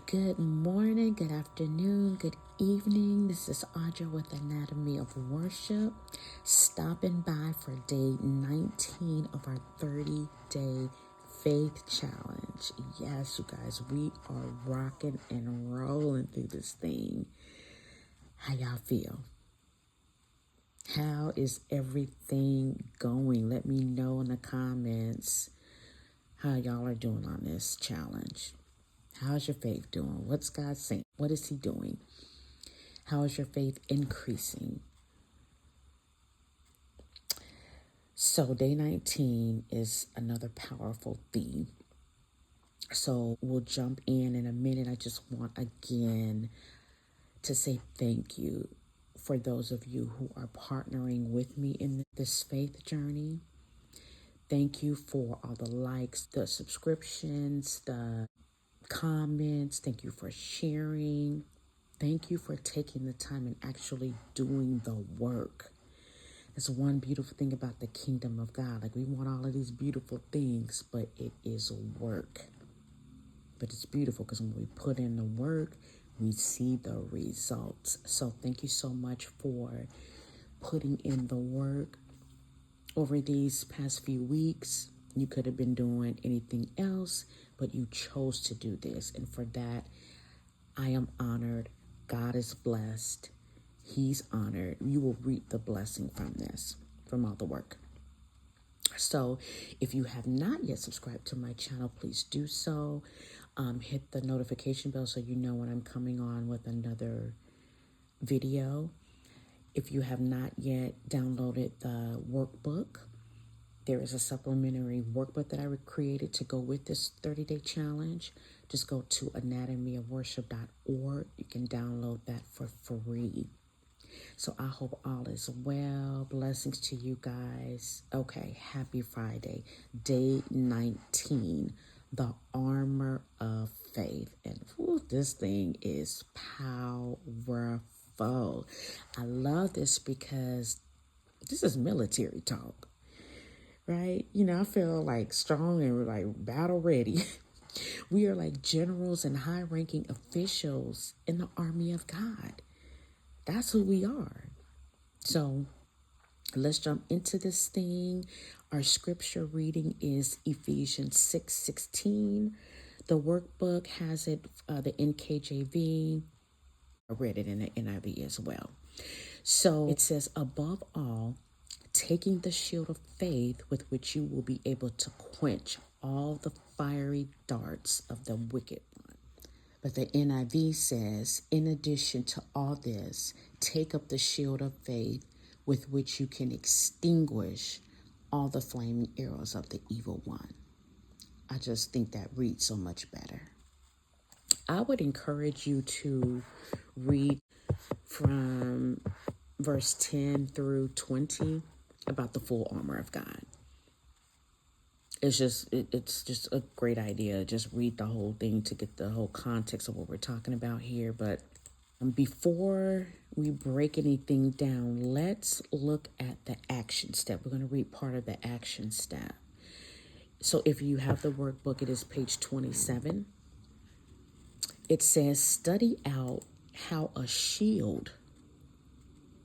Good morning, good afternoon, good evening. This is Audra with Anatomy of Worship, stopping by for day 19 of our 30-day faith challenge. Yes, you guys, we are rocking and rolling through this thing. How y'all feel? How is everything going? Let me know in the comments how y'all are doing on this challenge. How's your faith doing? What's God saying? What is He doing? How is your faith increasing? So day 19 is another powerful theme. So we'll jump in a minute. I just want again to say thank you for those of you who are partnering with me in this faith journey. Thank you for all the likes, the subscriptions, the comments. Thank you for sharing. Thank you for taking the time and actually doing the work. It's one beautiful thing about the kingdom of God. Like, we want all of these beautiful things, but it is work. But it's beautiful because when we put in the work, we see the results. So thank you so much for putting in the work over these past few weeks. You could have been doing anything else, but you chose to do this. And for that, I am honored. God is blessed. He's honored. You will reap the blessing from this, from all the work. So if you have not yet subscribed to my channel, please do so. Hit the notification bell so you know when I'm coming on with another video. If you have not yet downloaded the workbook, there is a supplementary workbook that I created to go with this 30-day challenge. Just go to anatomyofworship.org. You can download that for free. So I hope all is well. Blessings to you guys. Okay, happy Friday. Day 19, the armor of faith. And this thing is powerful. I love this because this is military talk, right? You know, I feel like strong and like battle ready. We are like generals and high-ranking officials in the army of God. That's who we are. So let's jump into this thing. Our scripture reading is Ephesians 6:16. The workbook has it, the NKJV. I read it in the NIV as well. So it says, above all, taking the shield of faith with which you will be able to quench all the fiery darts of the wicked one. But the NIV says, in addition to all this, take up the shield of faith with which you can extinguish all the flaming arrows of the evil one. I just think that reads so much better. I would encourage you to read from verse 10 through 20 about the full armor of God. It's just a great idea. Just read the whole thing to get the whole context of what we're talking about here. But before we break anything down, let's look at the action step. We're going to read part of the action step. So if you have the workbook, it is page 27. It says, study out how a shield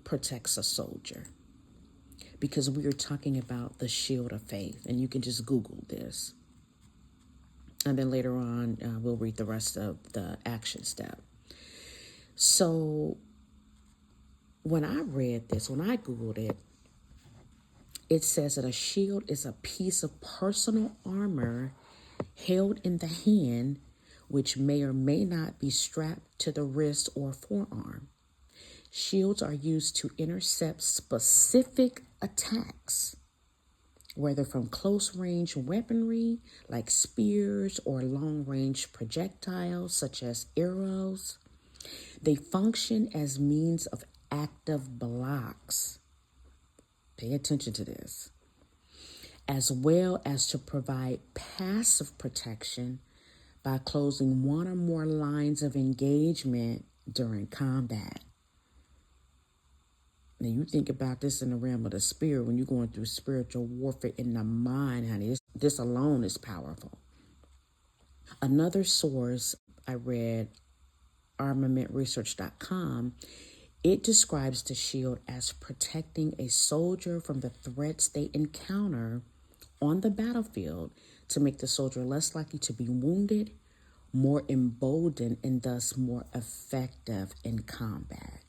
protects a soldier. because we are talking about the shield of faith. And you can just Google this. And then later on, we'll read the rest of the action step. So when I read this, when I Googled it, it says that a shield is a piece of personal armor held in the hand, which may or may not be strapped to the wrist or forearm. Shields are used to intercept specific attacks, whether from close-range weaponry like spears or long-range projectiles such as arrows. They function as means of active blocks. Pay attention to this. As well as to provide passive protection by closing one or more lines of engagement during combat. Now, you think about this in the realm of the spirit, when you're going through spiritual warfare in the mind, honey, this alone is powerful. Another source I read, armamentresearch.com, it describes the shield as protecting a soldier from the threats they encounter on the battlefield to make the soldier less likely to be wounded, more emboldened, and thus more effective in combat.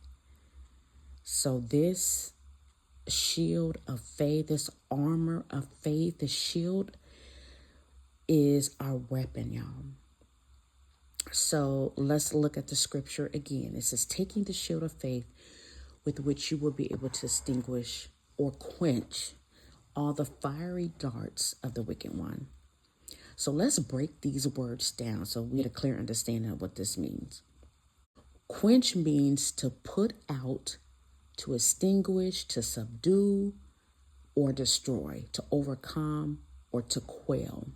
So this shield of faith, this armor of faith, the shield is our weapon, y'all. So let's look at the scripture again. It says, taking the shield of faith with which you will be able to extinguish or quench all the fiery darts of the wicked one. So let's break these words down so we get a clear understanding of what this means. Quench means to put out, to extinguish, to subdue, or destroy, to overcome, or to quell.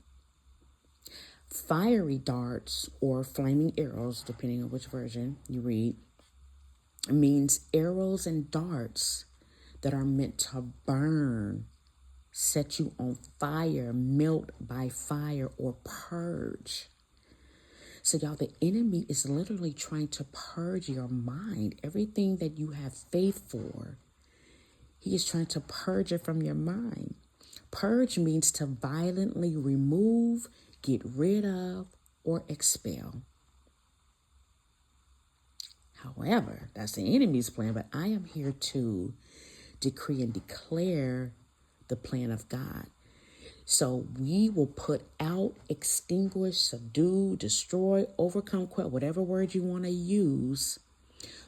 Fiery darts or flaming arrows, depending on which version you read, means arrows and darts that are meant to burn, set you on fire, melt by fire, or purge. So y'all, the enemy is literally trying to purge your mind. Everything that you have faith for, he is trying to purge it from your mind. Purge means to violently remove, get rid of, or expel. However, that's the enemy's plan, but I am here to decree and declare the plan of God. So we will put out, extinguish, subdue, destroy, overcome, quell, whatever word you want to use,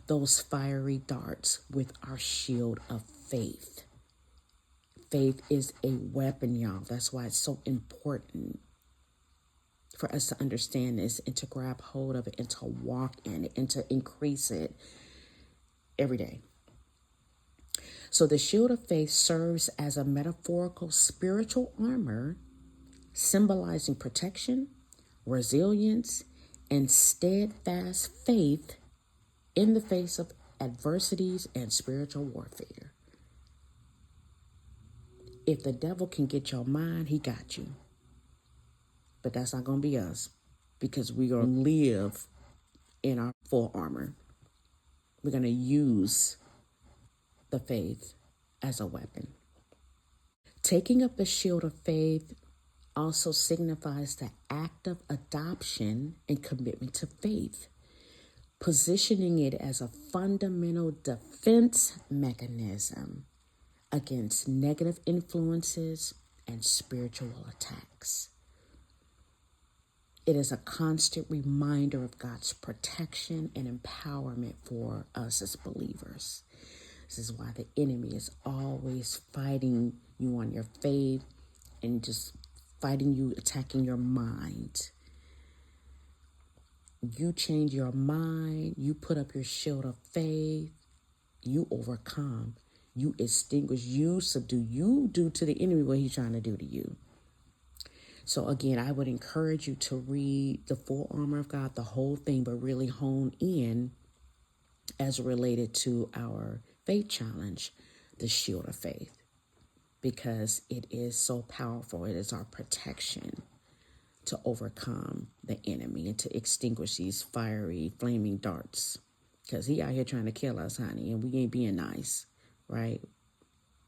those fiery darts with our shield of faith. Faith is a weapon, y'all. That's why it's so important for us to understand this and to grab hold of it and to walk in it and to increase it every day. So the shield of faith serves as a metaphorical spiritual armor symbolizing protection, resilience, and steadfast faith in the face of adversities and spiritual warfare. If the devil can get your mind, he got you. But that's not going to be us, because we're going to live in our full armor. We're going to use the faith as a weapon. Taking up the shield of faith also signifies the act of adoption and commitment to faith, positioning it as a fundamental defense mechanism against negative influences and spiritual attacks. It is a constant reminder of God's protection and empowerment for us as believers. This is why the enemy is always fighting you on your faith and just fighting you, attacking your mind. You change your mind, you put up your shield of faith, you overcome, you extinguish, you subdue, you do to the enemy what he's trying to do to you. So again, I would encourage you to read the full armor of God, the whole thing, but really hone in as related to our faith challenge, the shield of faith, because it is so powerful. It is our protection to overcome the enemy and to extinguish these fiery, flaming darts, because he out here trying to kill us, honey, and we ain't being nice, right?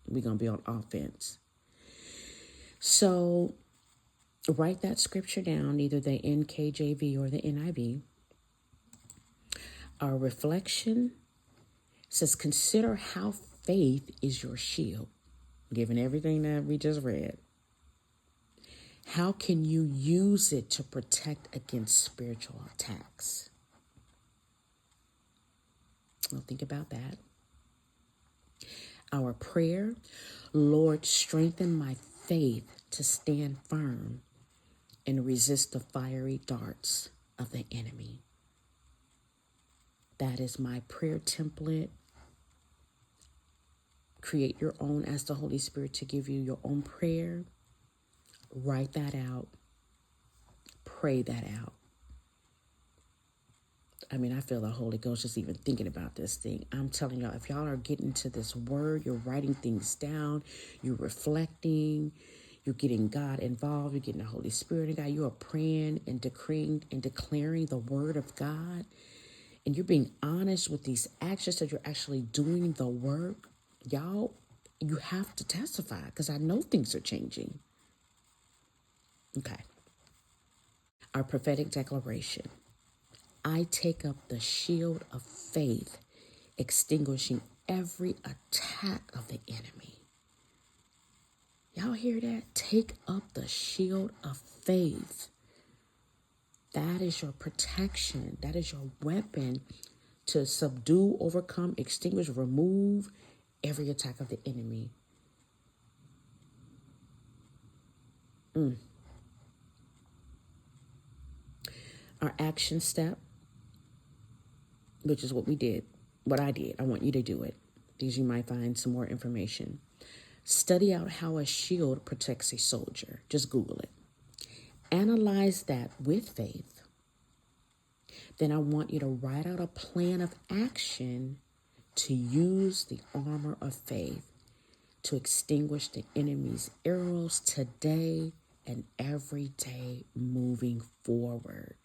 We're going to be on offense. So write that scripture down, either the NKJV or the NIV. Our reflection says, consider how faith is your shield. Given everything that we just read, how can you use it to protect against spiritual attacks? Well, think about that. Our prayer, Lord, strengthen my faith to stand firm and resist the fiery darts of the enemy. That is my prayer template. Create your own, ask the Holy Spirit to give you your own prayer. Write that out. Pray that out. I mean, I feel the Holy Ghost just even thinking about this thing. I'm telling y'all, if y'all are getting to this word, you're writing things down, you're reflecting, you're getting God involved, you're getting the Holy Spirit in God, you are praying and decreeing and declaring the word of God, and you're being honest with these actions that you're actually doing the work, y'all, you have to testify, because I know things are changing. Okay. Our prophetic declaration. I take up the shield of faith, extinguishing every attack of the enemy. Y'all hear that? Take up the shield of faith. That is your protection. That is your weapon to subdue, overcome, extinguish, remove every attack of the enemy. Our action step, which is what we did, what I did. I want you to do it. These you might find some more information. Study out how a shield protects a soldier. Just Google it. Analyze that with faith. Then I want you to write out a plan of action to use the armor of faith to extinguish the enemy's arrows today and every day moving forward.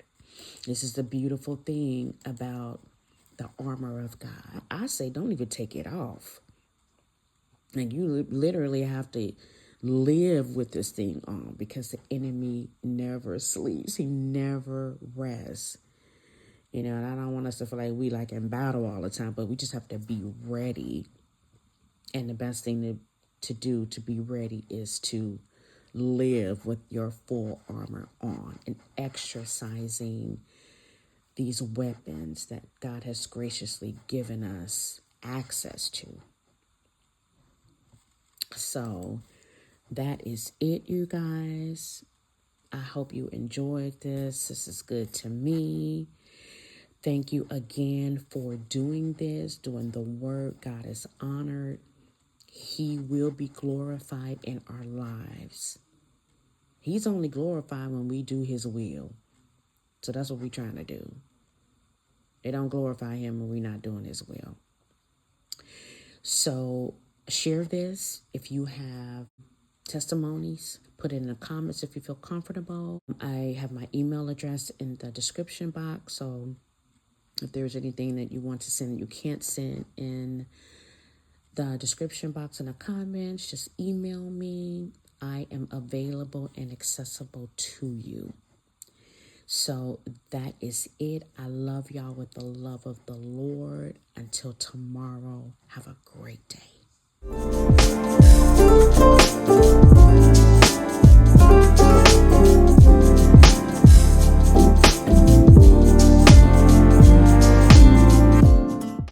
This is the beautiful thing about the armor of God. I say don't even take it off. And you literally have to live with this thing on, because the enemy never sleeps. He never rests. You know, and I don't want us to feel like we like in battle all the time, but we just have to be ready. And the best thing to do to be ready is to live with your full armor on and exercising these weapons that God has graciously given us access to. So that is it, you guys. I hope you enjoyed this. This is good to me. Thank you again for doing this, doing the work. God is honored. He will be glorified in our lives. He's only glorified when we do his will. So that's what we're trying to do. It don't glorify him when we're not doing his will. So share this if you have testimonies. Put it in the comments if you feel comfortable. I have my email address in the description box. So if there's anything that you want to send that you can't send in the description box in the comments, just email me. I am available and accessible to you. So that is it. I love y'all with the love of the Lord. Until tomorrow, have a great day.